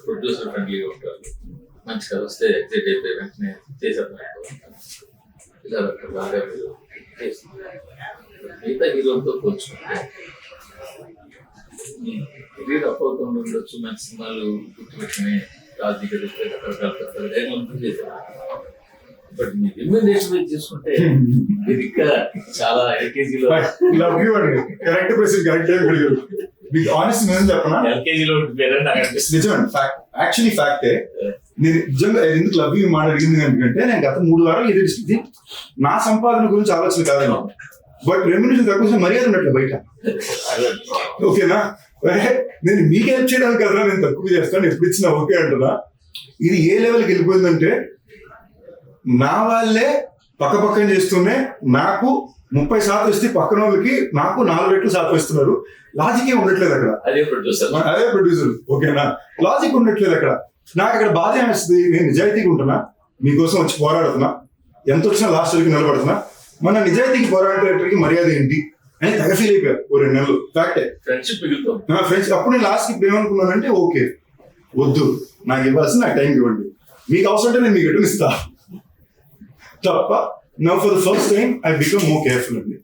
Producer ఫ్రెండ్లీగా ఉంటారు, మంచి కథ వస్తే ఎగ్జైట్ అయిపోయి వెంటనే చేసేద్దాం ఇలా బాగా మీరు చేస్తున్నారు. మిగతా హీరోలతో పోల్చుకుంటే కెరీర్ అపోతుంది ఉండొచ్చు, మంచి సినిమాలు గుర్తుపెట్టుకుని రాజకీయ రకరకాల డైలాగులు చేశారు. బట్ మీ రెమ్యూనరేషన్ చూసుకుంటే మీరు ఇంకా చాలా ఎల్కేజీలో కరెక్ట్ ప్రెసిడెంట్ కరెక్ట్ అడిగారు. మీకు ఆనెస్ట్ నేను చెప్పనా, ఎల్కేజీలో ఉండిపోయారని నాకు అనిపిస్తుంది. నిజమండి, యాక్చువల్లీ ఫ్యాక్టే. నేను నిజంగా ఎందుకు లవ్ యూ మాట అడిగింది ఎందుకంటే నేను గత 3 వారాలు ఇది నా సంపాదన గురించి ఆలోచన కాదు, బట్ రెమ్యూనరేషన్ తక్కువ మర్యాద ఉన్నట్లు బయట. ఓకేనా, నేను మీకు హెల్ప్ చేయడానికి కదా నేను తక్కువ చేస్తాను, ఎప్పుడు ఇచ్చినా ఓకే అంటున్నా. ఇది ఏ లెవెల్కి వెళ్ళిపోయిందంటే నా వాళ్ళే పక్కన చేస్తూనే నాకు 30% ఇస్తే పక్కన వాళ్ళకి నాకు 4 రెట్లు శాతం ఇస్తున్నారు. లాజికే ఉండట్లేదు అక్కడ. అదే ప్రొడ్యూసర్. ఓకేనా, లాజిక్ ఉండట్లేదు అక్కడ. నాకు అక్కడ బాధ ఏమిస్తుంది, నేను నిజాయితీగా ఉంటున్నా, మీకోసం వచ్చి పోరాడుతున్నా, ఎంత వచ్చినా లాస్ట్ వరకు నిలబడుతున్నా, మన నిజాయితీకి పోరాడేటకి మర్యాద ఏంటి అని తెగ ఫీల్ అయిపోయారు 2 నెలలు. ఫ్యాక్టే, ఫ్రెండ్స్. అప్పుడు నేను లాస్ట్ ఇప్పుడు ఏమనుకున్నానంటే ఓకే వద్దు, నాకు ఇవ్వాల్సిన నాకు టైం ఇవ్వండి, మీకు అవసరం అంటే నేను మీకు రిటర్న్ ఇస్తా తప్ప. Now for the first time I become more careful అండి.